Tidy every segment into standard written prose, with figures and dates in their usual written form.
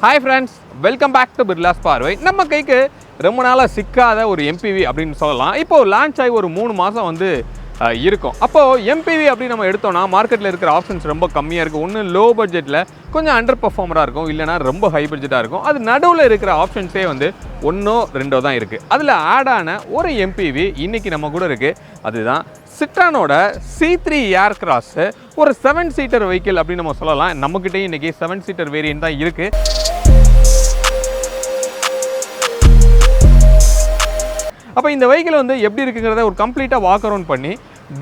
Hi friends, welcome back to Birlas Parvai. நம்ம கைக்கு ரொம்ப நாளா சிக்காத ஒரு MPV அப்படினு சொல்லலாம். இப்போ லான்ச் ஆகி ஒரு 3 மாசம் வந்து இருக்கும். அப்போ MPV அப்படி நம்ம எடுத்தோம்னா மார்க்கெட்ல இருக்கிற ஆப்ஷன்ஸ் ரொம்ப கம்மியா இருக்கு. ஒன்னு லோ பட்ஜெட்ல கொஞ்சம் அண்டர் பெர்ஃபார்மரா இருக்கும், இல்லனா ரொம்ப ஹை பட்ஜெட்டா இருக்கும். அது நடுவுல இருக்கிற ஆப்ஷன்ஸே வந்து ஒன்னோ ரெண்டோ தான் இருக்கு. அதுல ஆட் ஆன ஒரு MPV இன்னைக்கு நம்ம கூட இருக்கு. அதுதான் Citroenோட C3 Aircross, ஒரு 7 சீட்டர் வெஹிக்கிள் அப்படி நம்ம சொல்லலாம். நம்மகிட்டே இன்னைக்கு 7 சீட்டர் வேரியன்ட் தான் இருக்கு. அப்போ இந்த வெஹிக்கிள் வந்து எப்படி இருக்குங்கிறத ஒரு கம்ப்ளீட்டாக வாக் அரவுண்ட் பண்ணி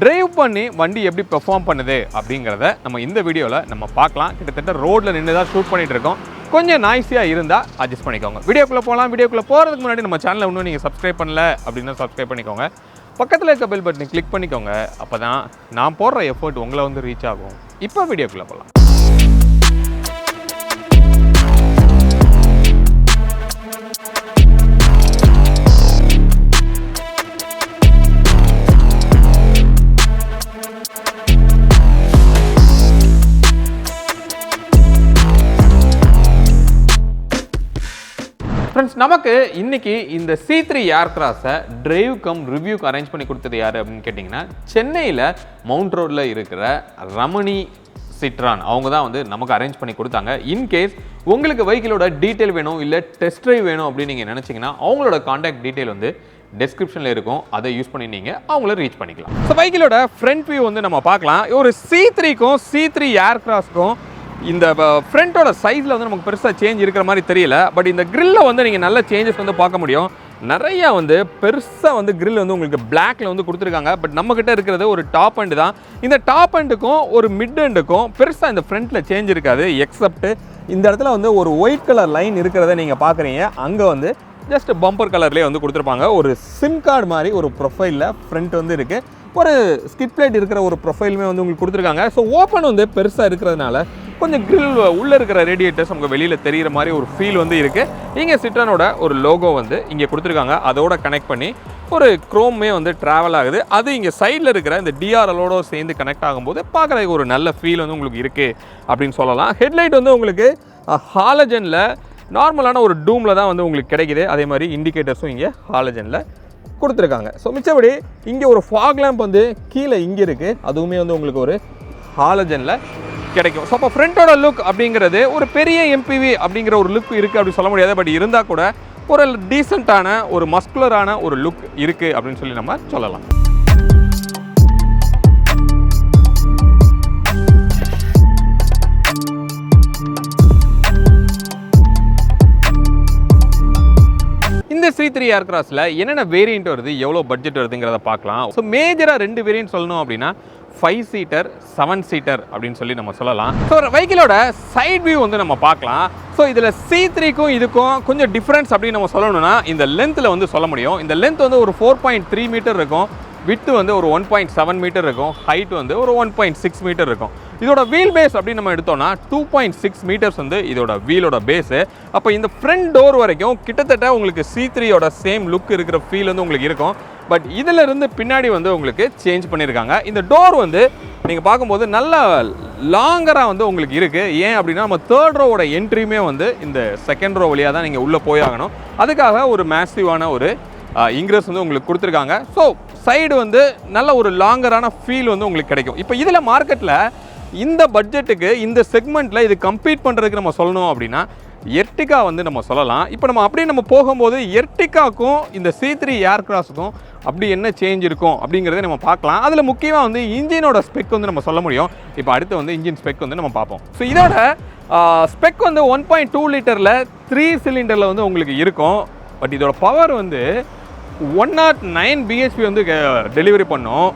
டிரைவ் பண்ணி வண்டி எப்படி பெர்ஃபார்ம் பண்ணுது அப்படிங்கிறத நம்ம இந்த வீடியோவில் நம்ம பார்க்கலாம். கிட்டத்தட்ட ரோட்டில் நின்று தான் ஷூட் பண்ணிகிட்டு இருக்கோம். கொஞ்சம் நாய்ஸியாக இருந்தால் அட்ஜஸ்ட் பண்ணிக்கோங்க. வீடியோக்குள்ளே போகலாம். வீடியோக்குள்ளே போகிறதுக்கு முன்னாடி நம்ம சேனலை இன்னும் நீங்கள் சப்ஸ்கிரைப் பண்ணல அப்படின்னா சப்ஸ்கிரைப் பண்ணிக்கோங்க. பக்கத்தில் இருக்க பெல் பட்டனை கிளிக் பண்ணிக்கோங்க. அப்போ தான் நான் போடுற எஃபர்ட் உங்களை வந்து ரீச் ஆகும். இப்போ வீடியோக்குள்ளே போகலாம். ஃப்ரெண்ட்ஸ், நமக்கு இன்னைக்கு இந்த C3 Aircross-ஐ டிரைவ் கம் ரிவ்யூக்கு அரேஞ்ச் பண்ணி கொடுத்தது யார் அப்படின்னு கேட்டிங்கன்னா, சென்னையில் மவுண்ட் ரோடில் இருக்கிற ரமணி சிட்ரான் அவங்க தான் வந்து நமக்கு அரேஞ்ச் பண்ணி கொடுத்தாங்க. இன்கேஸ் உங்களுக்கு வெஹிக்கிளோட டீட்டெயில் வேணும் இல்லை டெஸ்ட் ட்ரைவ் வேணும் அப்படின்னு நீங்கள் நினச்சிங்கன்னா அவங்களோட கான்டாக்ட் டீட்டெயில் வந்து டிஸ்கிரிப்ஷனில் இருக்கும். அதை யூஸ் பண்ணி நீங்கள் அவங்கள ரீச் பண்ணிக்கலாம். ஸோ வெஹிக்கிளோட ஃப்ரண்ட் வியூ வந்து நம்ம பார்க்கலாம். ஒரு C3க்கும் C3 Aircross-க்கும் இந்த ஃப்ரண்ட்டோட சைஸில் வந்து நமக்கு பெருசாக சேஞ்ச் இருக்கிற மாதிரி தெரியல. பட் இந்த கிரில்லில் வந்து நீங்கள் நல்ல சேஞ்சஸ் வந்து பார்க்க முடியும். நிறையா வந்து பெருசாக வந்து கிரில் வந்து உங்களுக்கு பிளாக்ல வந்து கொடுத்துருக்காங்க. பட் நம்மக்கிட்ட இருக்கிறது ஒரு டாப் எண்டு தான். இந்த டாப் எண்டுக்கும் ஒரு மிட் எண்டுக்கும் பெருசாக இந்த ஃப்ரண்ட்டில் சேஞ்ச் இருக்காது. எக்ஸப்ட் இந்த இடத்துல வந்து ஒரு ஒயிட் கலர் லைன் இருக்கிறத நீங்கள் பார்க்குறீங்க. அங்கே வந்து ஜஸ்ட் பம்பர் கலர்லேயே வந்து கொடுத்துருப்பாங்க. ஒரு சிம் கார்டு மாதிரி ஒரு ப்ரொஃபைலில் ஃப்ரண்ட் வந்து இருக்குது. ஒரு ஸ்கிட் பிளேட் இருக்கிற ஒரு ப்ரொஃபைலுமே வந்து உங்களுக்கு கொடுத்துருக்காங்க. ஸோ ஓப்பன் வந்து பெருசாக இருக்கிறதுனால கொஞ்சம் கிரில் உள்ளே இருக்கிற ரேடியேட்டர்ஸ் நமக்கு வெளியில் தெரிகிற மாதிரி ஒரு ஃபீல் வந்து இருக்குது. இங்கே சிட்ரானோட ஒரு லோகோ வந்து இங்கே கொடுத்துருக்காங்க. அதோட கனெக்ட் பண்ணி ஒரு க்ரோமே வந்து ட்ராவல் ஆகுது. அது இங்கே சைடில் இருக்கிற இந்த டிஆர்எலோட சேர்ந்து கனெக்ட் ஆகும்போது பார்க்குறதுக்கு ஒரு நல்ல ஃபீல் வந்து உங்களுக்கு இருக்குது அப்படின்னு சொல்லலாம். ஹெட்லைட் வந்து உங்களுக்கு ஹாலஜனில் நார்மலான ஒரு டூமில் தான் வந்து உங்களுக்கு கிடைக்குது. அதே மாதிரி இண்டிகேட்டர்ஸும் இங்கே ஹாலஜனில் கொடுத்துருக்காங்க. ஸோ மிச்சபடி இங்கே ஒரு ஃபாக் லேம்ப் வந்து கீழே இங்கே இருக்குது. அதுவுமே வந்து உங்களுக்கு ஒரு ஹாலஜனில் கிடைக்கும். ஸோ அப்போ ஃப்ரண்ட்டோட லுக் அப்படிங்கிறது ஒரு பெரிய MPV அப்படிங்கிற ஒரு லுக் இருக்குது அப்படி சொல்ல முடியாது. பட் இருந்தால் கூட ஒரு டீசெண்டான ஒரு மஸ்குலரான ஒரு லுக் இருக்குது அப்படின்னு சொல்லி நம்ம சொல்லலாம். இந்த C3 Aircross-ல என்னென்ன வேரியன்ட் வருது, எவ்வளோ பட்ஜெட் வருதுங்கிறத பார்க்கலாம். ஸோ மேஜராக 2 வேரியன்ட் சொல்லணும் அப்படின்னா 5 சீட்டர் 7 சீட்டர் அப்படின்னு சொல்லி நம்ம சொல்லலாம். ஸோ வெஹிக்கிளோட சைட் வியூ வந்து நம்ம பார்க்கலாம். ஸோ இதில் C3க்கும் இதுக்கும் கொஞ்சம் டிஃப்ரென்ஸ் அப்படின்னு நம்ம சொல்லணும்னா இந்த லென்த்தில் வந்து சொல்ல முடியும். இந்த லென்த் வந்து ஒரு 4.3 மீட்டர் இருக்கும். வித்து வந்து ஒரு 1.7 மீட்டர் இருக்கும். ஹைட் வந்து ஒரு 1.6 மீட்டர் இருக்கும். இதோட வீல் பேஸ் அப்படின்னு நம்ம எடுத்தோம்னா 2.6 மீட்டர்ஸ் வந்து இதோட வீலோட பேஸு. அப்போ இந்த ஃப்ரண்ட் டோர் வரைக்கும் கிட்டத்தட்ட உங்களுக்கு C3யோட சேம் லுக் இருக்கிற ஃபீல் வந்து உங்களுக்கு இருக்கும். பட் இதில் இருந்து பின்னாடி வந்து உங்களுக்கு சேஞ்ச் பண்ணியிருக்காங்க. இந்த டோர் வந்து நீங்கள் பார்க்கும்போது நல்ல லாங்கராக வந்து உங்களுக்கு இருக்குது. ஏன் அப்படின்னா நம்ம தேர்ட் ரோவோட என்ட்ரியுமே வந்து இந்த செகண்ட் ரோ வழியாக தான் நீங்கள் உள்ளே போயாகணும். அதுக்காக ஒரு மேசிவான ஒரு இன்க்ரஸ் வந்து உங்களுக்கு கொடுத்துருக்காங்க. ஸோ சைடு வந்து நல்ல ஒரு லாங்கரான ஃபீல் வந்து உங்களுக்கு கிடைக்கும். இப்போ இதில் மார்க்கெட்டில் இந்த பட்ஜெட்டுக்கு இந்த செக்மெண்ட்டில் இது கம்பீட் பண்ணுறதுக்கு நம்ம சொல்லணும் அப்படின்னா எர்டிகா வந்து நம்ம சொல்லலாம். இப்போ நம்ம அப்படியே நம்ம போகும்போது எர்டிகாக்கும் இந்த C3 Aircross-க்கும் அப்படி என்ன சேஞ்ச் இருக்கும் அப்படிங்கிறத நம்ம பார்க்கலாம். அதில் முக்கியமாக வந்து இன்ஜினோட ஸ்பெக் வந்து நம்ம சொல்ல முடியும். இப்போ அடுத்து வந்து இன்ஜின் ஸ்பெக் வந்து நம்ம பார்ப்போம். ஸோ இதோட ஸ்பெக் வந்து 1.2 லிட்டரில் 3 சிலிண்டரில் வந்து உங்களுக்கு இருக்கும். பட் இதோட பவர் வந்து 109 BHP வந்து டெலிவரி பண்ணும்.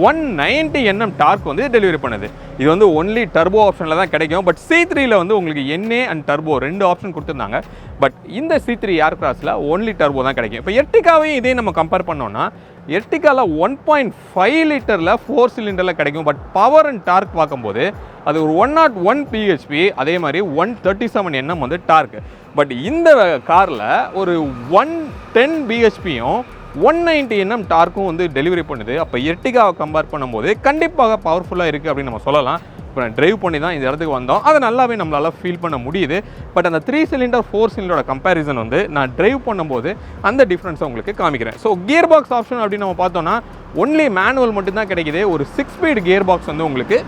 190 Nm டார்க் வந்து டெலிவரி பண்ணுது. இது வந்து ஒன்லி டர்போ ஆப்ஷனில் தான் கிடைக்கும். பட் C3ல வந்து உங்களுக்கு NA அண்ட் டர்போ 2 ஆப்ஷன் கொடுத்துருந்தாங்க. பட் இந்த C3 Aircross-ல ஒன்லி டர்போ தான் கிடைக்கும். இப்போ எர்டிகாவையும் இதே நம்ம கம்பேர் பண்ணோம்னா எர்டிகாவில் 1.5 லிட்டரில் 4 சிலிண்டரில் கிடைக்கும். பட் பவர் அண்ட் டார்க் பார்க்கும்போது அது ஒரு 101 BHP, அதே மாதிரி 137 Nm வந்து டார்க். பட் இந்த காரில் ஒரு 110 BHP-யும் 190 Nm டார்க்கும் வந்து டெலிவரி பண்ணுது. அப்போ எர்டிகாவை கம்பேர் பண்ணும்போது கண்டிப்பாக பவர்ஃபுல்லாக இருக்குது அப்படின்னு நம்ம சொல்லலாம். இப்போ நான் டிரைவ் பண்ணி தான் இந்த இடத்துக்கு வந்தோம். அதை நல்லாவே நம்மளால் ஃபீல் பண்ண முடியுது. பட் அந்த 3 சிலிண்டர் 4 சிலிண்டரோட கம்பேரிசன் வந்து நான் டிரைவ் பண்ணும்போது அந்த டிஃப்ரென்ஸை உங்களுக்கு காமிக்கிறேன். ஸோ கியர் பாக்ஸ் ஆப்ஷன் அப்படின்னு நம்ம பார்த்தோம்னா ஒன்லி மேனுவல் மட்டும்தான் கிடைக்குது. ஒரு 6 ஸ்பீட் கியர் பாக்ஸ் வந்து உங்களுக்கு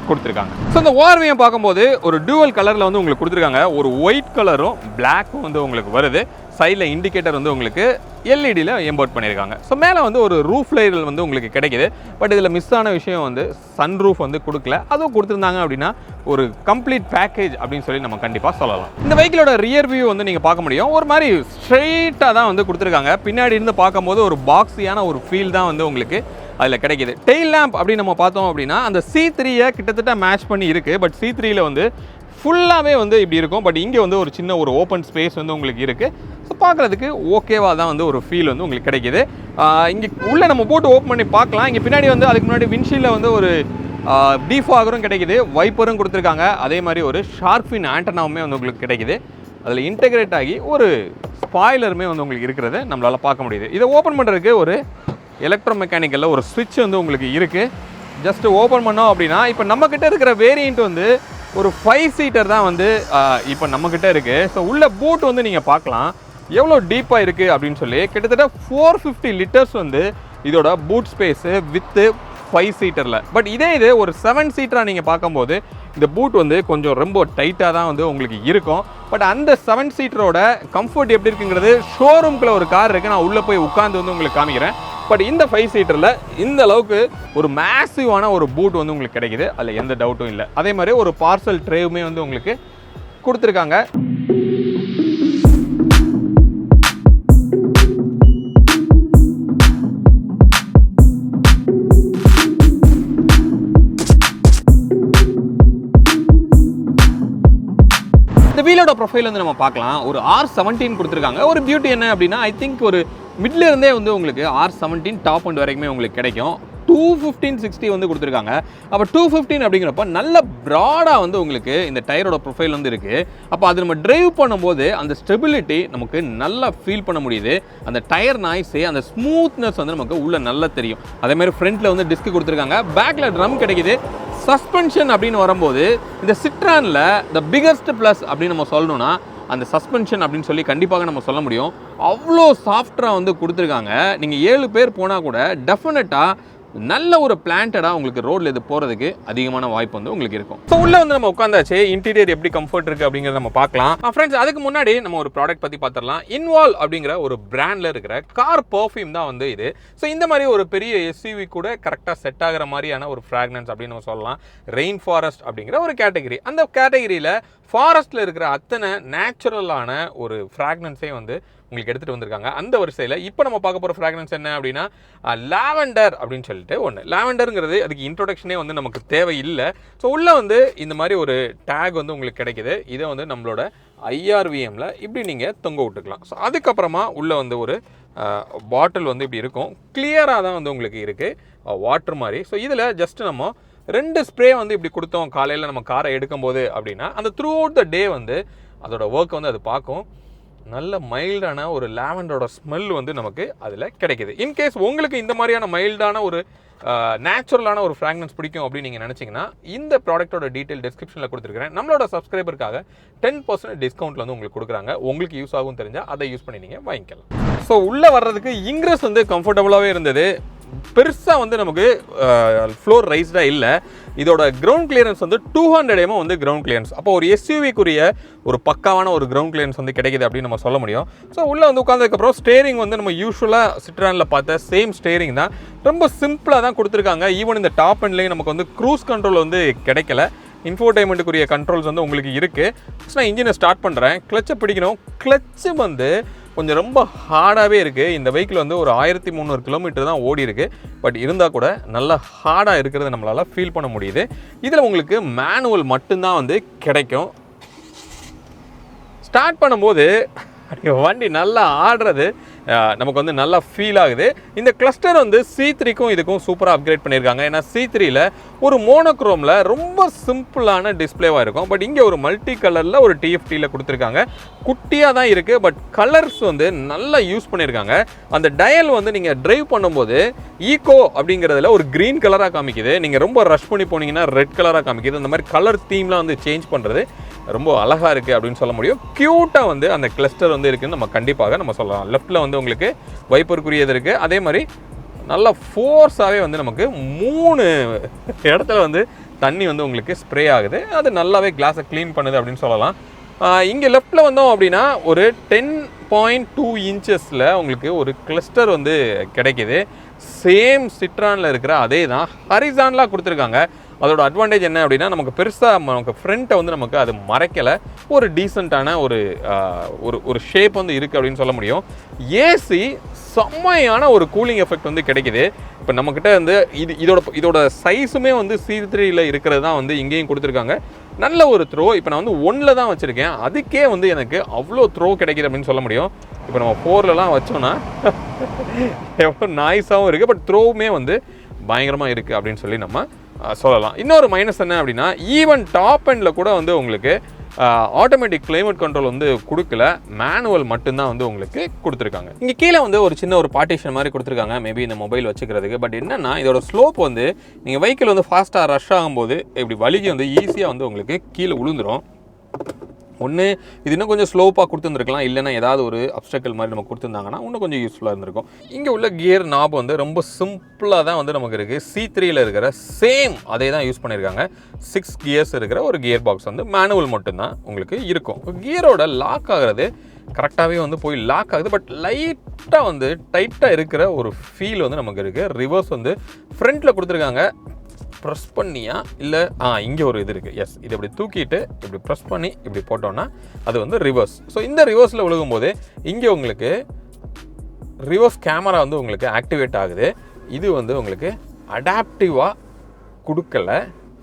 கொடுத்துருக்காங்க. ஸோ இந்த ஓஆர்வியை பார்க்கும்போது ஒரு டூவல் கலரில் வந்து உங்களுக்கு கொடுத்துருக்காங்க. ஒரு ஒயிட் கலரும் பிளாக்கும் வந்து உங்களுக்கு வருது. சைடில் இண்டிகேட்டர் வந்து உங்களுக்கு எல்இடியில் எம்போர்ட் பண்ணியிருக்காங்க. ஸோ மேலே வந்து ஒரு ரூஃப் லைட் வந்து உங்களுக்கு கிடைக்குது. பட் இதில் மிஸ் ஆன விஷயம் வந்து சன் ரூஃப் வந்து கொடுக்கல. அதுவும் கொடுத்துருந்தாங்க அப்படின்னா ஒரு கம்ப்ளீட் பேக்கேஜ் அப்படின்னு சொல்லி நம்ம கண்டிப்பாக சொல்லலாம். இந்த வெஹிக்கிளோட ரியர் வியூ வந்து நீங்கள் பார்க்க முடியும். ஒரு மாதிரி ஸ்ட்ரெயிட்டாக தான் வந்து கொடுத்துருக்காங்க. பின்னாடி இருந்து பார்க்கும்போது ஒரு பாக்ஸியான ஒரு ஃபீல் தான் வந்து உங்களுக்கு அதில் கிடைக்கிது. டெயில் லேம்ப் அப்படின்னு நம்ம பார்த்தோம் அப்படின்னா அந்த C3யை கிட்டத்தட்ட மேட்ச் பண்ணி இருக்குது. பட் C3யில் வந்து ஃபுல்லாகவே வந்து இப்படி இருக்கும். பட் இங்கே வந்து ஒரு சின்ன ஒரு ஓப்பன் ஸ்பேஸ் வந்து உங்களுக்கு இருக்குது. ஸோ பார்க்குறதுக்கு ஓகேவாக தான் வந்து ஒரு ஃபீல் வந்து உங்களுக்கு கிடைக்கிது. இங்கே உள்ளே நம்ம போட்டு ஓப்பன் பண்ணி பார்க்கலாம். இங்கே பின்னாடி வந்து அதுக்கு முன்னாடி விண்ட்ஷீல்டில் வந்து ஒரு டீஃபாகரும் கிடைக்கிது, வைப்பரும் கொடுத்துருக்காங்க. அதே மாதிரி ஒரு ஷார்க் ஃபின் ஆண்டனாவுமே வந்து உங்களுக்கு கிடைக்கிது. அதில் இன்டெகிரேட் ஆகி ஒரு ஸ்பாய்லருமே வந்து உங்களுக்கு இருக்கிறத நம்மளால் பார்க்க முடியுது. இதை ஓப்பன் பண்ணுறதுக்கு ஒரு எலக்ட்ரோ மெக்கானிக்கலில் ஒரு ஸ்விட்ச் வந்து உங்களுக்கு இருக்குது. ஜஸ்ட் ஓப்பன் பண்ணோம் அப்படின்னா இப்போ நம்மக்கிட்ட இருக்கிற வேரியண்ட் வந்து ஒரு 5 சீட்டர் தான் வந்து இப்போ நம்மக்கிட்ட இருக்குது. ஸோ உள்ள பூட் வந்து நீங்கள் பார்க்கலாம் எவ்வளோ டீப்பாக இருக்குது அப்படின்னு சொல்லி. கிட்டத்தட்ட 450 லிட்டர்ஸ் வந்து இதோட பூட் ஸ்பேஸு வித்து 5 சீட்டரில். பட் இதே இது ஒரு 7 சீட்டராக நீங்கள் பார்க்கும்போது இந்த பூட் வந்து கொஞ்சம் ரொம்ப டைட்டாக தான் வந்து உங்களுக்கு இருக்கும். பட் அந்த 7 சீட்டரோட கம்ஃபர்ட் எப்படி இருக்குங்கிறது ஷோரூம்குள்ளே ஒரு கார் இருக்குது. நான் உள்ளே போய் உட்காந்து வந்து உங்களுக்கு காமிக்கிறேன். பட் இந்த 5 சீட்டரில் இந்த அளவுக்கு ஒரு மேசிவான ஒரு பூட் வந்து உங்களுக்கு கிடைக்குது. அதில் எந்த டவுட்டும் இல்லை. அதே மாதிரி ஒரு பார்சல் ட்ரேவுமே வந்து உங்களுக்கு கொடுத்துருக்காங்க. இந்த வீலோட ப்ரொஃபைல் வந்து நம்ம பார்க்கலாம். ஒரு R17 கொடுத்துருக்காங்க. ஒரு பியூட்டி என்ன அப்படின்னா ஐ திங்க் ஒரு மிட்ல இருந்தே வந்து உங்களுக்கு R17 டாப் அண்ட் வரைக்குமே உங்களுக்கு கிடைக்கும். 215/60 வந்து கொடுத்துருக்காங்க. அப்போ 215 அப்படிங்கிறப்ப நல்ல ப்ராடாக வந்து உங்களுக்கு இந்த டயரோட ப்ரொஃபைல் வந்து இருக்குது. அப்போ அது நம்ம டிரைவ் பண்ணும்போது அந்த ஸ்டெபிலிட்டி நமக்கு நல்லா ஃபீல் பண்ண முடியுது. அந்த டயர் நாய்ஸு அந்த ஸ்மூத்னஸ் வந்து நமக்கு உள்ள நல்லா தெரியும். அதேமாதிரி ஃப்ரண்ட்டில் வந்து டிஸ்க் கொடுத்துருக்காங்க. பேக்கில் ட்ரம் கிடைக்குது. சஸ்பென்ஷன் அப்படின்னு வரும்போது இந்த சிட்ரானில் த பிகஸ்ட் ப்ளஸ் அப்படின்னு நம்ம சொல்லணும்னா அந்த சஸ்பென்ஷன் அப்படின்னு சொல்லி கண்டிப்பாக நம்ம சொல்ல முடியும். அவ்வளோ சாஃப்டாக வந்து கொடுத்துருக்காங்க. நீங்கள் 7 பேர் போனால் கூட டெஃபினட்டாக நல்ல ஒரு பிளான்டடாக உங்களுக்கு ரோடில் இது போகிறதுக்கு அதிகமான வாய்ப்பு வந்து உங்களுக்கு இருக்கும். ஸோ உள்ளே வந்து நம்ம உட்காந்தாச்சு. இன்டீரியர் எப்படி கம்ஃபர்ட் இருக்குது அப்படிங்கிறத நம்ம பார்க்கலாம். ஃப்ரெண்ட்ஸ், அதுக்கு முன்னாடி நம்ம ஒரு ப்ராடக்ட் பற்றி பார்த்துடலாம். இன்வால்வ் அப்படிங்கிற ஒரு பிராண்டில் இருக்கிற கார் பர்ஃப்யூம் தான் வந்து இது. ஸோ இந்த மாதிரி ஒரு பெரிய எஸ்யூவி கூட கரெக்டாக செட் ஆகிற மாதிரியான ஒரு ஃப்ராக்ரன்ஸ் அப்படின்னு நம்ம சொல்லலாம். ரெயின் ஃபாரஸ்ட் அப்படிங்கிற ஒரு கேட்டகரி. அந்த கேட்டகரியில் ஃபாரஸ்ட்டில் இருக்கிற அத்தனை நேச்சுரலான ஒரு ஃப்ராக்ரன்ஸே வந்து உங்களுக்கு எடுத்துகிட்டு வந்திருக்காங்க. அந்த வரிசையில் இப்போ நம்ம பார்க்க போகிற ஃப்ராக்ரன்ஸ் என்ன அப்படின்னா லாவெண்டர் அப்படின்னு சொல்லிட்டு ஒன்று. லாவெண்டருங்கிறது அதுக்கு இன்ட்ரோடக்ஷனே வந்து நமக்கு தேவையில்லை. ஸோ உள்ளே வந்து இந்த மாதிரி ஒரு டேக் வந்து உங்களுக்கு கிடைக்குது. இதை வந்து நம்மளோட IRVMல இப்படி நீங்கள் தொங்க விட்டுக்கலாம். ஸோ அதுக்கப்புறமா உள்ளே வந்து ஒரு பாட்டில் வந்து இப்படி இருக்கும். கிளியராக தான் வந்து உங்களுக்கு இருக்குது, வாட்டர் மாதிரி. ஸோ இதில் ஜஸ்ட் நம்ம 2 ஸ்ப்ரே வந்து இப்படி கொடுத்தோம் காலையில் நம்ம காரை எடுக்கும்போது அப்படின்னா அந்த த்ரூ அவுட் த டே வந்து அதோட ஒர்க் வந்து அது பார்க்கும். நல்ல மைல்டான ஒரு லாவெண்டரோட ஸ்மெல் வந்து நமக்கு அதில் கிடைக்கிது. இன்கேஸ் உங்களுக்கு இந்த மாதிரியான மைல்டான ஒரு நேச்சுரலான ஒரு ஃப்ராக்ரன்ஸ் பிடிக்கும் அப்படின்னு நீங்கள் நினச்சிங்கன்னா இந்த ப்ராடக்ட்டோட டீட்டெயில் டிஸ்கிரிப்ஷனில் கொடுத்துருக்கிறேன். நம்மளோட சப்ஸ்கிரைபருக்காக 10% டிஸ்கவுண்ட்டில் வந்து உங்களுக்கு கொடுக்குறாங்க. உங்களுக்கு யூஸ் ஆகும் தெரிஞ்சால் அதை யூஸ் பண்ணி நீங்கள் வாங்கிக்கலாம். ஸோ உள்ளே வர்றதுக்கு இன்க்ரஸ் வந்து கம்ஃபர்டபுளாகவே இருந்தது. பெருசாக வந்து நமக்கு ஃப்ளோர் ரைஸ்டாக இல்லை. இதோட கிரவுண்ட் கிளியரன்ஸ் வந்து 200 mm வந்து கிரவுண்ட் கிளியரன்ஸ். அப்போ ஒரு எஸ்யூவிக்குரிய ஒரு பக்காவான ஒரு கிரவுண்ட் கிளியரன்ஸ் வந்து கிடைக்கிது அப்படின்னு நம்ம சொல்ல முடியும். ஸோ உள்ளே வந்து உட்காந்ததுக்கப்புறம் ஸ்டேரிங் வந்து நம்ம யூஸ்வலாக சிட்ரானில் பார்த்த சேம் ஸ்டேரிங் தான். ரொம்ப சிம்பிளாக தான் கொடுத்துருக்காங்க. ஈவன் இந்த டாப் எண்ட்லேயும் நமக்கு வந்து க்ரூஸ் கண்ட்ரோல் வந்து கிடைக்கல. இன்ஃபோடைன்மெண்ட்டுக்குரிய கண்ட்ரோல்ஸ் வந்து உங்களுக்கு இருக்குது. ஸோ நான் இன்ஜினை ஸ்டார்ட் பண்ணுறேன். கிளச்சை பிடிக்கணும். கிளச்சு வந்து கொஞ்சம் ரொம்ப ஹார்டாகவே இருக்குது. இந்த வெஹிக்கிள் வந்து ஒரு 1300 கிலோமீட்டர் தான் ஓடி இருக்குது. பட் இருந்தால் கூட நல்லா ஹார்டாக இருக்கிறத நம்மளால் ஃபீல் பண்ண முடியுது. இதில் உங்களுக்கு மேனுவல் மட்டும்தான் வந்து கிடைக்கும். ஸ்டார்ட் பண்ணும்போது வண்டி நல்லா ஆடுறது நமக்கு வந்து நல்லா ஃபீல் ஆகுது. இந்த கிளஸ்டர் வந்து C3க்கும் இதுக்கும் சூப்பராக அப்கிரேட் பண்ணியிருக்காங்க. ஏன்னா C3ல ஒரு மோனோக்ரோமில் ரொம்ப சிம்பிளான டிஸ்பிளேவாக இருக்கும். பட் இங்கே ஒரு மல்டி கலரில் ஒரு TFTல கொடுத்துருக்காங்க. குட்டியாக தான் இருக்குது, பட் கலர்ஸ் வந்து நல்லா யூஸ் பண்ணியிருக்காங்க. அந்த டயல் வந்து நீங்கள் டிரைவ் பண்ணும்போது ஈகோ அப்படிங்கிறதுல ஒரு க்ரீன் கலராக காமிக்குது. நீங்கள் ரொம்ப ரஷ் பண்ணி போனீங்கன்னா ரெட் கலராக காமிக்குது. அந்த மாதிரி கலர் தீம்லாம் வந்து சேஞ்ச் பண்ணுறது ரொம்ப அழகாக இருக்குது அப்படின்னு சொல்ல முடியும். க்யூட்டாக வந்து அந்த கிளஸ்டர் வந்து இருக்குதுன்னு நம்ம கண்டிப்பாக நம்ம சொல்லலாம். லெஃப்ட்டில் வந்து உங்களுக்கு வைப்பருக்குரியது இருக்குது. அதே மாதிரி நல்லா ஃபோர்ஸாகவே வந்து நமக்கு 3 இடத்துல வந்து தண்ணி வந்து உங்களுக்கு ஸ்ப்ரே ஆகுது. அது நல்லாவே கிளாஸை க்ளீன் பண்ணுது அப்படின்னு சொல்லலாம். இங்கே லெஃப்ட்டில் வந்தோம் அப்படின்னா ஒரு 10.2 இன்ச்சஸில் உங்களுக்கு ஒரு கிளஸ்டர் வந்து கிடைக்கிது. சேம் சிட்ரானில் இருக்கிற அதே தான் ஹரிசான்லாக கொடுத்துருக்காங்க. அதோட அட்வான்டேஜ் என்ன அப்படின்னா நமக்கு பெருசாக நமக்கு ஃப்ரண்ட்டை வந்து நமக்கு அது மறைக்கலை. ஒரு டீசெண்டான ஒரு ஷேப் வந்து இருக்குது அப்படின்னு சொல்ல முடியும். ஏசி செம்மையான ஒரு கூலிங் எஃபெக்ட் வந்து கிடைக்குது. இப்போ நம்மக்கிட்ட வந்து இதோட சைஸுமே வந்து C3ல இருக்கிறது தான் வந்து இங்கேயும் கொடுத்துருக்காங்க. நல்ல ஒரு த்ரோ. இப்போ நான் வந்து 1ல் தான் வச்சுருக்கேன். அதுக்கே வந்து எனக்கு அவ்வளோ த்ரோ கிடைக்கிது அப்படின்னு சொல்ல முடியும். இப்போ நம்ம 4லலாம் வச்சோன்னா எவ்வளோ நாய்ஸாகவும் இருக்குது, பட் த்ரோவுமே வந்து பயங்கரமாக இருக்குது அப்படின்னு சொல்லி நம்ம சொல்லலாம். இன்னொரு மைனஸ் என்ன அப்படின்னா ஈவன் டாப் எண்டில் கூட வந்து உங்களுக்கு ஆட்டோமேட்டிக் கிளைமேட் கண்ட்ரோல் வந்து கொடுக்கல, மேனுவல் மட்டும்தான் வந்து உங்களுக்கு கொடுத்துருக்காங்க. இங்கே கீழே வந்து ஒரு சின்ன ஒரு பார்ட்டிஷன் மாதிரி கொடுத்துருக்காங்க, மேபி இந்த மொபைல் வச்சுக்கிறதுக்கு. பட் என்னன்னா இதோட ஸ்லோப் வந்து நீங்கள் வெஹிக்கிள் வந்து ஃபாஸ்ட்டாக ரஷ் ஆகும்போது இப்படி வலிக்கு வந்து ஈஸியாக வந்து உங்களுக்கு கீழே விழுந்துடும். ஒன்று இது இன்னும் கொஞ்சம் ஸ்லோப்பாக கொடுத்துருந்துருக்கலாம், இல்லைனா ஏதாவது ஒரு அப்டக்கல் மாதிரி நம்ம கொடுத்துருந்தாங்கன்னா இன்னும் கொஞ்சம் யூஸ்ஃபுல்லாக இருந்திருக்கும். இங்கே உள்ள கியர் நாப் வந்து ரொம்ப சிம்பிளாக தான் வந்து நமக்கு இருக்குது. C3ல இருக்கிற சேம் அதே தான் யூஸ் பண்ணியிருக்காங்க. 6 கியர்ஸ் இருக்கிற ஒரு கியர் பாக்ஸ் வந்து மேனுவல் மட்டும்தான் உங்களுக்கு இருக்கும். கியரோட லாக் ஆகிறது கரெக்டாகவே வந்து போய் லாக் ஆகுது, பட் லைட்டாக வந்து டைட்டாக இருக்கிற ஒரு ஃபீல் வந்து நமக்கு இருக்குது. ரிவர்ஸ் வந்து ஃப்ரண்ட்டில் கொடுத்துருக்காங்க. ப்ரெஸ் பண்ணியா இல்லை இங்கே ஒரு இது இருக்குது. எஸ், இது இப்படி தூக்கிட்டு இப்படி ப்ரெஸ் பண்ணி இப்படி போட்டோன்னா அது வந்து ரிவர்ஸ். ஸோ இந்த ரிவர்ஸில் விழுகும்போது இங்கே உங்களுக்கு ரிவர்ஸ் கேமரா வந்து உங்களுக்கு ஆக்டிவேட் ஆகுது. இது வந்து உங்களுக்கு அடாப்டிவாக கொடுக்கல,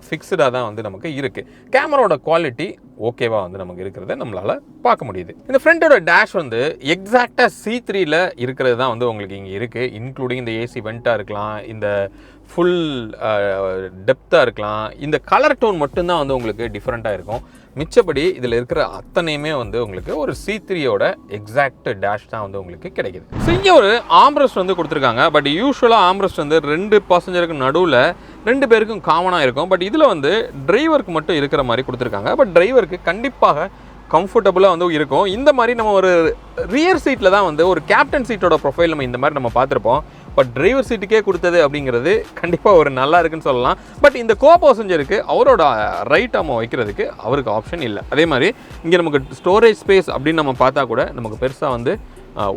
ஃபிக்ஸ்டாக தான் வந்து நமக்கு இருக்குது. கேமராவோட குவாலிட்டி ஓகேவாக வந்து நமக்கு இருக்கிறத நம்மளால் பார்க்க முடியுது. இந்த ஃப்ரண்ட்டோட டேஷ் வந்து எக்ஸாக்டாக C3ல இருக்கிறது தான் வந்து உங்களுக்கு இங்கே இருக்குது. இன்க்ளூடிங் இந்த ஏசி வெண்ட்டாக இருக்கலாம், இந்த ஃபுல் டெப்த்தாக இருக்கலாம், இந்த கலர் டோன் மட்டும்தான் வந்து உங்களுக்கு டிஃப்ரெண்ட்டாக இருக்கும். மிச்சப்படி இதில் இருக்கிற அத்தனையுமே வந்து உங்களுக்கு ஒரு C3யோட எக்ஸாக்ட் டேஷ் தான் வந்து உங்களுக்கு கிடைக்குது. ஸோ இங்கே ஒரு ஆம்ரெஸ்ட் வந்து கொடுத்துருக்காங்க. பட் யூஸ்வலாக ஆம்ரெஸ்ட் வந்து 2 பாசஞ்சருக்கு நடுவில் 2 பேருக்கும் காமனாக இருக்கும். பட் இதில் வந்து டிரைவருக்கு மட்டும் இருக்கிற மாதிரி கொடுத்துருக்காங்க. பட் டிரைவருக்கு கண்டிப்பாக கம்ஃபர்டபுளாக வந்து இருக்கும். இந்த மாதிரி நம்ம ஒரு ரியர் சீட்டில் தான் வந்து ஒரு கேப்டன் சீட்டோட ப்ரொஃபைல் நம்ம இந்த மாதிரி நம்ம பார்த்துருப்போம். பட் டிரைவர் சீட்டுக்கே கொடுத்தது அப்படிங்கிறது கண்டிப்பாக ஒரு நல்லா இருக்குன்னு சொல்லலாம். பட் இந்த கோ பாசஞ்சருக்கு அவரோட ரைட் ஆமை வைக்கிறதுக்கு அவருக்கு ஆப்ஷன் இல்லை. அதே மாதிரி இங்கே நமக்கு ஸ்டோரேஜ் ஸ்பேஸ் அப்படின்னு நம்ம பார்த்தா கூட நமக்கு பெருசாக வந்து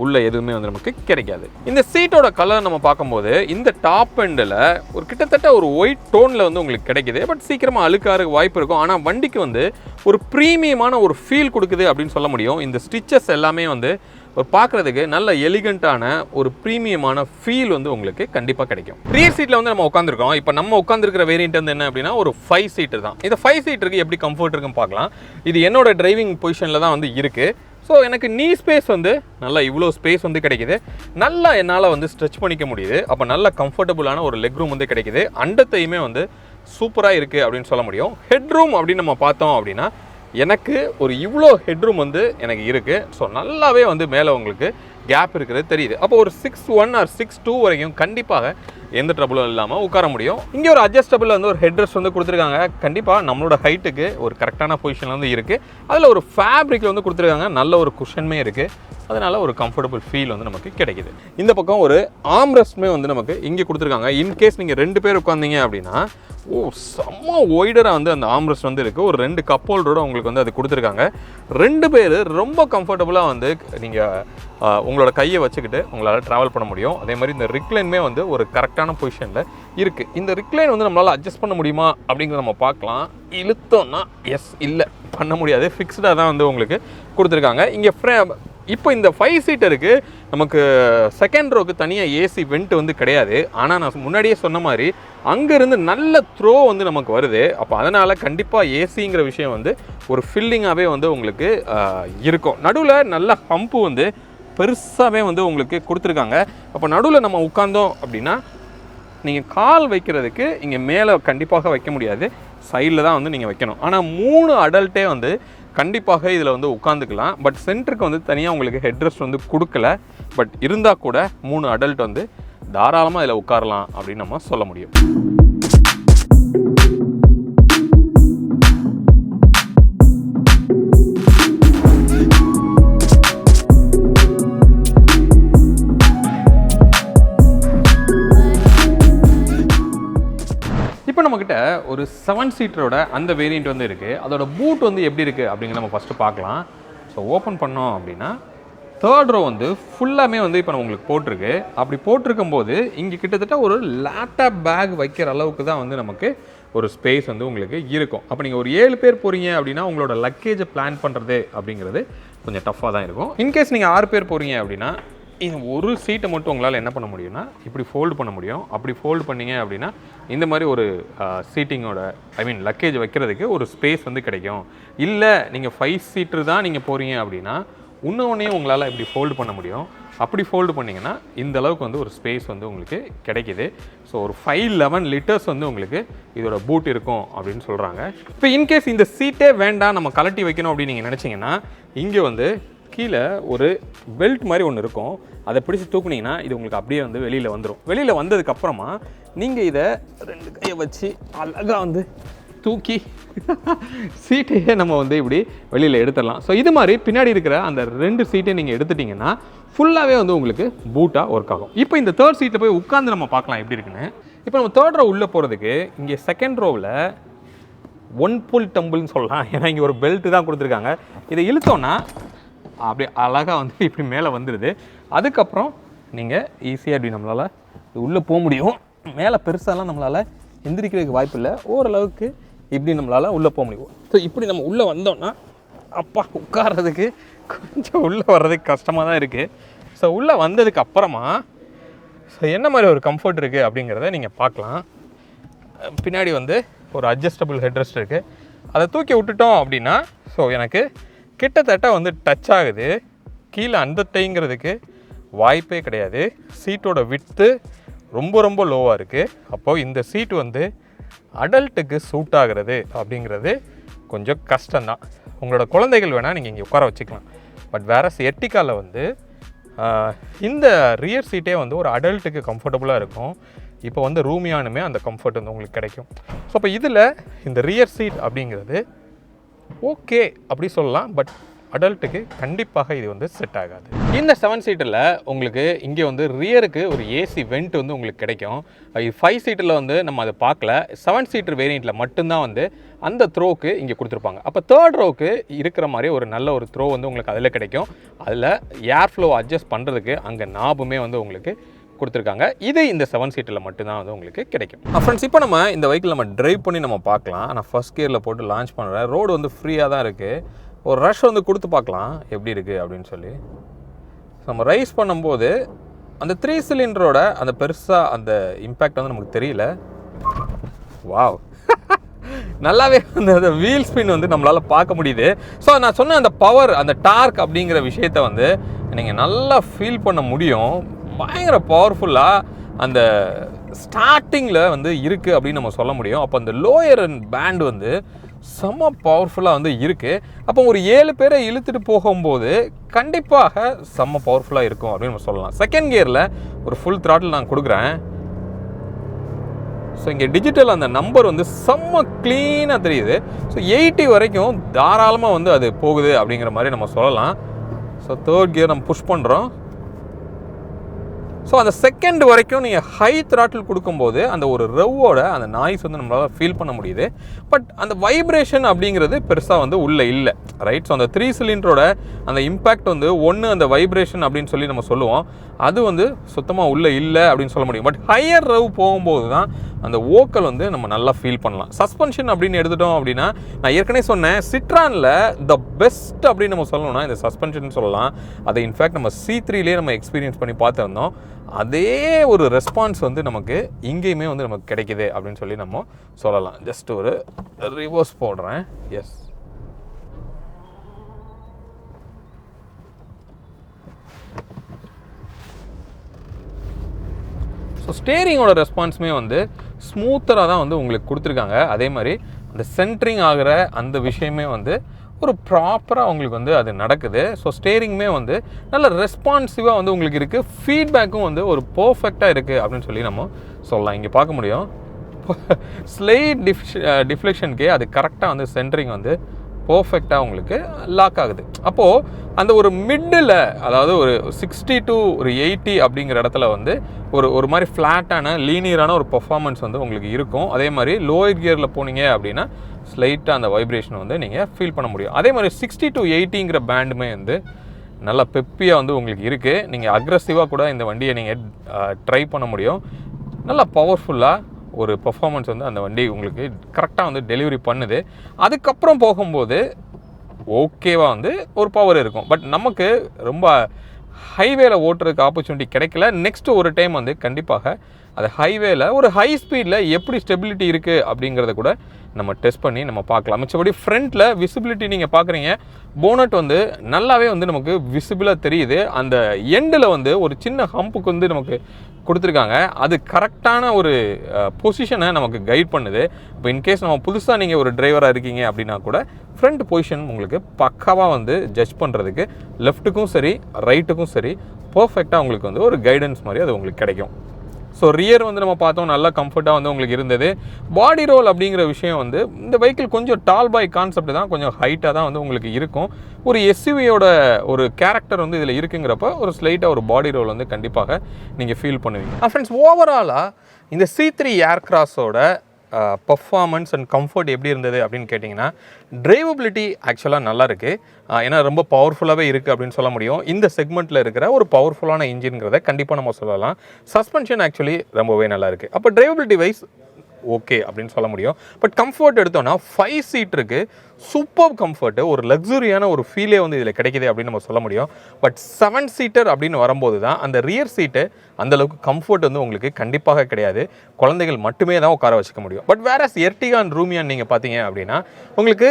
உள்ள எதுவுமே வந்து நமக்கு கிடைக்காது. இந்த சீட்டோட கலர் நம்ம பார்க்கும்போது இந்த டாப் எண்டில் ஒரு கிட்டத்தட்ட ஒரு ஒயிட் டோனில் வந்து உங்களுக்கு கிடைக்குது. பட் சீக்கிரமாக அழுக்காருக்கு வாய்ப்பு இருக்கும். ஆனால் வண்டிக்கு வந்து ஒரு ப்ரீமியமான ஒரு ஃபீல் கொடுக்குது அப்படின்னு சொல்ல முடியும். இந்த ஸ்டிச்சஸ் எல்லாமே வந்து ஒரு பார்க்குறதுக்கு நல்ல எலிகண்ட்டான ஒரு ப்ரீமியமான ஃபீல் வந்து உங்களுக்கு கண்டிப்பாக கிடைக்கும். ரியர் சீட்டில் வந்து நம்ம உட்காந்துருக்கோம். இப்போ நம்ம உட்காந்துருக்கிற வேரியன்ட் வந்து என்ன அப்படின்னா ஒரு 5 சீட்டர் தான். இந்த 5 சீட்டருக்கு எப்படி கம்ஃபர்ட் இருக்குன்னு பார்க்கலாம். இது என்னோட டிரைவிங் பொசிஷனில் தான் வந்து இருக்குது. ஸோ எனக்கு நீ ஸ்பேஸ் வந்து நல்லா இவ்வளோ ஸ்பேஸ் வந்து கிடைக்குது. நல்லா என்னால் வந்து ஸ்ட்ரெச் பண்ணிக்க முடியுது. அப்போ நல்ல கம்ஃபர்டபுளான ஒரு லெக் ரூம் வந்து கிடைக்குது. அண்டத்தையுமே வந்து சூப்பராக இருக்குது அப்படின்னு சொல்ல முடியும். ஹெட் ரூம் அப்படின்னு நம்ம பார்த்தோம் அப்படின்னா எனக்கு ஒரு இவ்வளோ ஹெட்ரூம் வந்து எனக்கு இருக்குது. ஸோ நல்லாவே வந்து மேலே உங்களுக்கு கேப் இருக்கிறது தெரியுது. அப்போ ஒரு 6'1 or 6'2 வரைக்கும் கண்டிப்பாக எந்த ட்ரபிளும் இல்லாமல் உட்கார முடியும். இங்கே ஒரு அட்ஜஸ்டபிள் வந்து ஒரு ஹெட்ரெஸ்ட் வந்து கொடுத்துருக்காங்க. கண்டிப்பாக நம்மளோட ஹைட்டுக்கு ஒரு கரெக்டான பொசிஷனில் வந்து இருக்குது. அதில் ஒரு ஃபேப்ரிக் வந்து கொடுத்துருக்காங்க. நல்ல ஒரு குஷனுமே இருக்குது. அதனால் ஒரு கம்ஃபர்டபுள் ஃபீல் வந்து நமக்கு கிடைக்குது. இந்த பக்கம் ஒரு ஆம்ரெஸ்ட்மே வந்து நமக்கு இங்கே கொடுத்துருக்காங்க. இன்கேஸ் நீங்கள் 2 பேர் உட்காந்தீங்க அப்படின்னா செம்ம ஒய்டராக வந்து அந்த ஆம்ரெஸ்ட் வந்து இருக்குது. ஒரு 2 கப் ஹோல்டரோட உங்களுக்கு வந்து அது கொடுத்துருக்காங்க. 2 பேர் ரொம்ப கம்ஃபர்டபுளாக வந்து நீங்கள் உங்களோட கையை வச்சுக்கிட்டு உங்களால் ட்ராவல் பண்ண முடியும். அதே மாதிரி இந்த ரிக்லைனுமே வந்து ஒரு கரெக்டான பொசிஷனில் இருக்குது. இந்த ரிக்லைன் வந்து நம்மளால் அட்ஜஸ்ட் பண்ண முடியுமா அப்படிங்கிறத நம்ம பார்க்கலாம். இழுத்தோன்னா எஸ், இல்லை பண்ண முடியாது. ஃபிக்ஸ்டாக தான் வந்து உங்களுக்கு கொடுத்துருக்காங்க. இங்கே இப்போ இந்த 5 சீட்டருக்கு நமக்கு செகண்ட் ரோக்கு தனியாக ஏசி வெண்ட் வந்து கிடையாது. ஆனால் நான் முன்னாடியே சொன்ன மாதிரி அங்கேருந்து நல்ல த்ரோ வந்து நமக்கு வருது. அப்போ அதனால் கண்டிப்பாக ஏசிங்கிற விஷயம் வந்து ஒரு ஃபில்லிங்காகவே வந்து உங்களுக்கு இருக்கும். நடுவில் நல்ல ஹம்பு வந்து பெருசாகவே வந்து உங்களுக்கு கொடுத்துருக்காங்க. அப்போ நடுவில் நம்ம உட்காந்தோம் அப்படின்னா நீங்கள் கால் வைக்கிறதுக்கு இங்கே மேலே கண்டிப்பாக வைக்க முடியாது, சைடில் தான் வந்து நீங்கள் வைக்கணும். ஆனால் 3 அடல்ட்டே வந்து கண்டிப்பாக இதில் வந்து உட்காந்துக்கலாம். பட் சென்டருக்கு வந்து தனியாக உங்களுக்கு ஹெட்ரெஸ்ட் வந்து கொடுக்கல. பட் இருந்தால் கூட 3 அடல்ட் வந்து தாராளமாக இதில் உட்காரலாம் அப்படின்னு நம்ம சொல்ல முடியும். இப்போ நம்மக்கிட்ட ஒரு 7 சீட்டரோட அந்த வேரியண்ட் வந்து இருக்குது. அதோட பூட் வந்து எப்படி இருக்குது அப்படிங்கிற நம்ம ஃபஸ்ட்டு பார்க்கலாம். ஸோ ஓப்பன் பண்ணோம் அப்படின்னா 3rd ரோ வந்து ஃபுல்லாமே வந்து இப்போ நம்ம உங்களுக்கு போட்டிருக்கு. அப்படி போட்டிருக்கும்போது இங்கே கிட்டத்தட்ட ஒரு லேப்டாப் பேக் வைக்கிற அளவுக்கு தான் வந்து நமக்கு ஒரு ஸ்பேஸ் வந்து உங்களுக்கு இருக்கும். அப்போ நீங்கள் ஒரு 7 பேர் போகிறீங்க அப்படின்னா உங்களோட லக்கேஜை பிளான் பண்ணுறது அப்படிங்கிறது கொஞ்சம் டஃப்பாக தான் இருக்கும். இன்கேஸ் நீங்கள் 6 பேர் போகிறீங்க அப்படின்னா இந்த ஒரு சீட்டை மட்டும் உங்களால் என்ன பண்ண முடியும்னா இப்படி ஃபோல்டு பண்ண முடியும். அப்படி ஃபோல்டு பண்ணிங்க அப்படின்னா இந்த மாதிரி ஒரு சீட்டிங்கோட லக்கேஜ் வைக்கிறதுக்கு ஒரு ஸ்பேஸ் வந்து கிடைக்கும். இல்லை நீங்கள் 5 சீட்டர் தான் நீங்கள் போகிறீங்க அப்படின்னா இன்னொன்னையும் உங்களால் இப்படி ஃபோல்டு பண்ண முடியும். அப்படி ஃபோல்டு பண்ணிங்கன்னா இந்த அளவுக்கு வந்து ஒரு ஸ்பேஸ் வந்து உங்களுக்கு கிடைக்கிது. ஸோ ஒரு 511 லிட்டர்ஸ் வந்து உங்களுக்கு இதோட பூட் இருக்கும் அப்படின்னு சொல்கிறாங்க. இப்போ இன்கேஸ் இந்த சீட்டே வேண்டாம் நம்ம கலட்டி வைக்கணும் அப்படின்னு நீங்கள் நினச்சிங்கன்னா இங்கே வந்து கீழே ஒரு பெல்ட் மாதிரி ஒன்று இருக்கும். அதை பிடிச்சி தூக்குனீங்கன்னா இது உங்களுக்கு அப்படியே வந்து வெளியில் வந்துடும். வெளியில் வந்ததுக்கப்புறமா நீங்கள் இதை 2 கையை வச்சு அழகாக வந்து தூக்கி சீட்டையே நம்ம வந்து இப்படி வெளியில் எடுத்துடலாம். ஸோ இது மாதிரி பின்னாடி இருக்கிற அந்த 2 சீட்டை நீங்கள் எடுத்துட்டிங்கன்னா ஃபுல்லாகவே வந்து உங்களுக்கு பூட்டாக ஒர்க் ஆகும். இப்போ இந்த 3rd சீட்டில் போய் உட்காந்து நம்ம பார்க்கலாம் எப்படி இருக்குன்னு. இப்போ நம்ம 3rd ரோ உள்ளே போகிறதுக்கு இங்கே 2nd ரோவில் 1 புல் டம்பிள்னு சொல்லலாம். ஏன்னா இங்கே ஒரு பெல்ட்டு தான் கொடுத்துருக்காங்க. இதை இழுத்தோன்னா அப்படியே அழகாக வந்து இப்படி மேலே வந்துடுது. அதுக்கப்புறம் நீங்கள் ஈஸியாக இப்படி நம்மளால் உள்ளே போக முடியும். மேலே பெருசாலாம் நம்மளால் எந்திரிக்கிறதுக்கு வாய்ப்பு இல்லை. ஓரளவுக்கு இப்படி நம்மளால் உள்ளே போக முடியும். ஸோ இப்படி நம்ம உள்ளே வந்தோம்னா அப்பா உட்கார்றதுக்கு கொஞ்சம் உள்ளே வர்றதுக்கு கஷ்டமாக தான் இருக்குது. ஸோ உள்ளே வந்ததுக்கு அப்புறமா ஸோ என்ன மாதிரி ஒரு கம்ஃபர்ட் இருக்குது அப்படிங்கிறத நீங்கள் பார்க்கலாம். பின்னாடி வந்து ஒரு அட்ஜஸ்டபிள் ஹெட்ரெஸ்ட் இருக்குது. அதை தூக்கி விட்டுட்டோம் அப்படின்னா ஸோ எனக்கு கிட்டத்தட்ட வந்து டச் ஆகுது. கீழே அந்த டைங்கிறதுக்கு வாய்ப்பே கிடையாது. சீட்டோட விட்த்து ரொம்ப ரொம்ப லோவாக இருக்குது. அப்போது இந்த சீட்டு வந்து அடல்ட்டுக்கு சூட் ஆகிறது அப்படிங்கிறது கொஞ்சம் கஷ்டம்தான். உங்களோட குழந்தைகள் வேணால் நீங்கள் இங்கே உட்கார வச்சுக்கலாம். பட் வேறு எர்டிகாவில் வந்து இந்த ரியர் சீட்டே வந்து ஒரு அடல்ட்டுக்கு கம்ஃபர்டபுளாக இருக்கும். இப்போ வந்து ரூமியானுமே அந்த கம்ஃபர்ட் வந்து உங்களுக்கு கிடைக்கும். ஸோ அப்போ இதில் இந்த ரியர் சீட் அப்படிங்கிறது ஓகே அப்படி சொல்லலாம். பட் அடல்ட்டுக்கு கண்டிப்பாக இது வந்து செட் ஆகாது. இந்த 7 சீட்டில் உங்களுக்கு இங்கே வந்து ரியருக்கு ஒரு ஏசி வெண்ட் வந்து உங்களுக்கு கிடைக்கும். இது 5 சீட்டில் வந்து நம்ம அதை பார்க்கல. 7 சீட்டர் வேரியண்ட்டில் மட்டும்தான் வந்து அந்த த்ரோக்கு இங்கே கொடுத்துருப்பாங்க. அப்போ 3rd ரோக்கு இருக்கிற மாதிரி ஒரு நல்ல ஒரு த்ரோ வந்து உங்களுக்கு அதில் கிடைக்கும். அதில் ஏர் ஃப்ளோ அட்ஜஸ்ட் பண்ணுறதுக்கு அங்கே நாபுமே வந்து உங்களுக்கு கொடுத்துருக்காங்க. இது இந்த 7 சீட்டில் மட்டும்தான் வந்து உங்களுக்கு கிடைக்கும். ஃப்ரெண்ட்ஸ் இப்போ நம்ம இந்த வெஹிக்கிள் நம்ம ட்ரைவ் பண்ணி நம்ம பார்க்கலாம். நான் ஃபர்ஸ்ட் கியரில் போட்டு லான்ச் பண்ணுறேன். ரோடு வந்து ஃப்ரீயாக தான் இருக்குது. ஒரு ரஷ் வந்து கொடுத்து பார்க்கலாம் எப்படி இருக்குது அப்படின்னு சொல்லி. நம்ம ரைஸ் பண்ணும்போது அந்த 3 சிலிண்டரோட அந்த பெருசாக அந்த இம்பேக்ட் வந்து நமக்கு தெரியல. வாவ் நல்லாவே அந்த வீல் ஸ்பின் வந்து நம்மளால் பார்க்க முடியுது. ஸோ நான் சொன்ன அந்த பவர் அந்த டார்க் அப்படிங்கிற விஷயத்த வந்து நீங்கள் நல்லா ஃபீல் பண்ண முடியும். பயங்கர பவர்ஃபுல்லாக அந்த ஸ்டார்டிங்கில் வந்து இருக்குது அப்படின்னு நம்ம சொல்ல முடியும். அப்போ அந்த லோயர் பேண்ட் வந்து செம்ம பவர்ஃபுல்லாக வந்து இருக்குது. அப்போ ஒரு 7 பேரை இழுத்துட்டு போகும்போது கண்டிப்பாக செம்ம பவர்ஃபுல்லாக இருக்கும் அப்படின்னு நம்ம சொல்லலாம். 2nd கியரில் ஒரு ஃபுல் த்ராட்டில் நான் கொடுக்குறேன். ஸோ இங்கே டிஜிட்டல் அந்த நம்பர் வந்து செம்ம க்ளீனாக தெரியுது. ஸோ 80 வரைக்கும் தாராளமாக வந்து அது போகுது அப்படிங்கிற மாதிரி நம்ம சொல்லலாம். ஸோ 3rd கியர் நம்ம புஷ் பண்ணுறோம். ஸோ அந்த 2nd வரைக்கும் நீங்கள் ஹை த்ராட்டில் கொடுக்கும்போது அந்த ஒரு ரெவ்வோட அந்த நாய்ஸ் வந்து நம்மளால் ஃபீல் பண்ண முடியுது. பட் அந்த வைப்ரேஷன் அப்படிங்கிறது பெருசாக வந்து உள்ளே இல்லை, ரைட்? ஸோ அந்த 3 சிலிண்டரோட அந்த இம்பேக்ட் வந்து அந்த வைப்ரேஷன் அப்படின்னு சொல்லி நம்ம சொல்லுவோம். அது வந்து சுத்தமாக உள்ளே இல்லை அப்படின்னு சொல்ல முடியும். பட் ஹையர் ரெவ் போகும்போது தான் அந்த வோக்கல் வந்து நம்ம நல்லா ஃபீல் பண்ணலாம். சஸ்பென்ஷன் அப்படின்னு எடுத்துட்டோம் அப்படின்னா நான் ஏற்கனவே சொன்னேன், சிட்ரானில் த பெஸ்ட் அப்படின்னு நம்ம சொல்லணும்னா இந்த சஸ்பென்ஷன் சொல்லலாம். அதை இன்ஃபேக்ட் நம்ம C3லேயே நம்ம எக்ஸ்பீரியன்ஸ் பண்ணி பார்த்துருந்தோம். அதே ஒரு ரெஸ்பான்ஸ் வந்து நமக்கு இங்கேயுமே வந்து நமக்கு கிடைக்குது அப்படின்னு சொல்லி நம்ம சொல்லலாம். ஜஸ்ட் ஒரு ரிவர்ஸ் போடுறேன். எஸ், ஸோ ஸ்டேரிங்கோட ரெஸ்பான்ஸுமே வந்து ஸ்மூத்தராக தான் வந்து உங்களுக்கு கொடுத்துருக்காங்க. அதே மாதிரி அந்த சென்ட்ரிங் ஆகிற அந்த விஷயமே வந்து ஒரு ப்ராப்பராக உங்களுக்கு வந்து அது நடக்குது. ஸோ ஸ்டேரிங்குமே வந்து நல்ல ரெஸ்பான்சிவாக வந்து உங்களுக்கு இருக்குது. ஃபீட்பேக்கும் வந்து ஒரு பர்ஃபெக்டாக இருக்குது அப்படின்னு சொல்லி நம்ம சொல்லலாம். இங்கே பார்க்க முடியும் ஸ்லைட் டிஃப்ளெக்ஷனுக்கே அது கரெக்டாக வந்து சென்ட்ரிங் வந்து பர்ஃபெக்டாக உங்களுக்கு லாக் ஆகுது. அப்போது அந்த ஒரு மிட்டில், அதாவது ஒரு 60 to ஒரு 80 அப்படிங்கிற இடத்துல வந்து ஒரு மாதிரி ஃப்ளாட்டான லீனியரான ஒரு பர்ஃபார்மன்ஸ் வந்து உங்களுக்கு இருக்கும். அதே மாதிரி லோயர் கியரில் போனீங்க அப்படின்னா ஸ்லைட்டாக அந்த வைப்ரேஷன் வந்து நீங்கள் ஃபீல் பண்ண முடியும். அதே மாதிரி 60 to 80ங்கிற பேண்டுமே வந்து நல்லா பெப்பியாக வந்து உங்களுக்கு இருக்குது. நீங்கள் அக்ரெசிவாக கூட இந்த வண்டியை நீங்கள் ட்ரை பண்ண முடியும். நல்லா பவர்ஃபுல்லாக ஒரு பர்ஃபார்மன்ஸ் வந்து அந்த வண்டி உங்களுக்கு கரெக்டாக வந்து டெலிவரி பண்ணுது. அதுக்கப்புறம் போகும்போது ஓகேவா வந்து ஒரு பவர் இருக்கும். பட் நமக்கு ரொம்ப ஹைவேல ஓட்டுறதுக்கு ஆப்பர்ச்சுனிட்டி கிடைக்கல. நெக்ஸ்ட்டு ஒரு டைம் வந்து கண்டிப்பாக அது ஹைவேல ஒரு ஹை ஸ்பீடில் எப்படி ஸ்டெபிலிட்டி இருக்குது அப்படிங்கிறத கூட நம்ம டெஸ்ட் பண்ணி நம்ம பார்க்கலாம். மிச்சபடி ஃப்ரண்ட்டில் விசிபிலிட்டி நீங்கள் பார்க்குறீங்க, போனட் வந்து நல்லாவே வந்து நமக்கு விசிபிளாக தெரியுது. அந்த எண்டில் வந்து ஒரு சின்ன ஹம்புக்கு வந்து நமக்கு கொடுத்துருக்காங்க. அது கரெக்டான ஒரு பொசிஷனை நமக்கு கைட் பண்ணுது. இப்போ இன்கேஸ் நம்ம புதுசாக நீங்கள் ஒரு டிரைவராக இருக்கீங்க அப்படின்னா கூட ஃப்ரண்ட் பொசிஷன் உங்களுக்கு பக்காவாக வந்து ஜட்ஜ் பண்ணுறதுக்கு லெஃப்ட்டுக்கும் சரி ரைட்டுக்கும் சரி பர்ஃபெக்டாக உங்களுக்கு வந்து ஒரு கைடன்ஸ் மாதிரி அது உங்களுக்கு கிடைக்கும். ஸோ ரியர் வந்து நம்ம பார்த்தோம் நல்லா கம்ஃபர்ட்டாக வந்து உங்களுக்கு இருந்தது. பாடி ரோல் அப்படிங்கிற விஷயம் வந்து இந்த வெஹிக்கிள் கொஞ்சம் டால் பாய் கான்செப்ட் தான், கொஞ்சம் ஹைட்டாக தான் வந்து உங்களுக்கு இருக்கும். ஒரு எஸ்யூவியோட ஒரு கேரக்டர் வந்து இதில் இருக்குங்கிறப்ப ஒரு ஸ்லைட்டாக ஒரு பாடி ரோல் வந்து கண்டிப்பாக நீங்கள் ஃபீல் பண்ணுவீங்க. ஃப்ரெண்ட்ஸ், ஓவராலாக இந்த C3 ஏர்க்ராஸோட பர்ஃபார்மன்ஸ் அண்ட் கம்ஃபர்ட் எப்படி இருந்தது அப்படின்னு கேட்டிங்கன்னா, டிரைவபிலிட்டி ஆக்சுவலாக நல்லா இருக்குது. ஏன்னா ரொம்ப பவர்ஃபுல்லாகவே இருக்குது அப்படின்னு சொல்ல முடியும். இந்த செக்மெண்ட்டில் இருக்கிற ஒரு பவர்ஃபுல்லான இன்ஜின்ங்கிறத கண்டிப்பாக நம்ம சொல்லலாம். சஸ்பென்ஷன் ஆக்சுவலி ரொம்பவே நல்லா இருக்குது. அப்போ டிரைவபிலிட்டி வைஸ் ஓகே அப்படின்னு சொல்ல முடியும். பட் கம்ஃபர்ட் எடுத்தோன்னா 5 சீட்டருக்கு சூப்பர் கம்ஃபர்ட்டு, ஒரு லக்ஸுரியான ஒரு ஃபீலே வந்து இதில் கிடைக்கிது அப்படின்னு நம்ம சொல்ல முடியும். பட் 7 சீட்டர் அப்படின்னு வரும்போது தான் அந்த ரியர் சீட்டு அந்தளவுக்கு கம்ஃபர்ட் வந்து உங்களுக்கு கண்டிப்பாக கிடையாது. குழந்தைகள் மட்டுமே தான் உட்கார வச்சுக்க முடியும். But whereas Ertiga and Rumion நீங்கள் பார்த்தீங்க அப்படின்னா உங்களுக்கு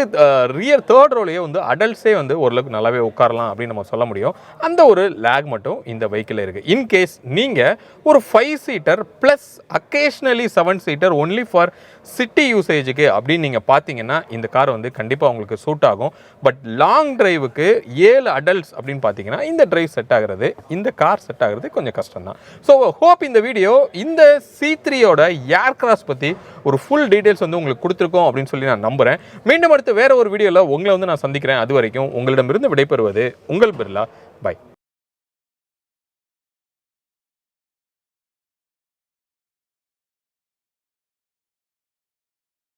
ரியர் தேர்ட் ரோலையே வந்து அடல்ட்ஸே வந்து ஓரளவுக்கு நல்லாவே உட்காரலாம் அப்படின்னு நம்ம சொல்ல முடியும். அந்த ஒரு லேக் மட்டும் இந்த வெஹிக்கிளில் இருக்குது. இன்கேஸ் நீங்கள் ஒரு 5 seater plus occasionally 7 seater only for city யூசேஜுக்கு அப்படின்னு நீங்கள் பார்த்தீங்கன்னா இந்த கார் வந்து கண்டிப்பாக உங்களுக்கு சூட் ஆகும். பட் லாங் டிரைவுக்கு 7 அடல்ட்ஸ் அப்படின்னு பார்த்தீங்கன்னா இந்த டிரைவ் செட் ஆகிறது, இந்த கார் செட் ஆகிறது கொஞ்சம் கஷ்டம் தான். ஸோ ஹோப் இந்த வீடியோ இந்த C3யோட ஏர்கிராஸ் பற்றி ஒரு ஃபுல் டீட்டெயில்ஸ் வந்து உங்களுக்கு கொடுத்துருக்கோம் அப்படின்னு சொல்லி நான் நம்புகிறேன். மீண்டும் அடுத்து வேறு ஒரு வீடியோவில் உங்களை வந்து நான் சந்திக்கிறேன். அது வரைக்கும் உங்களிடமிருந்து விடைபெறுவது உங்கள் பிர்லா. பை.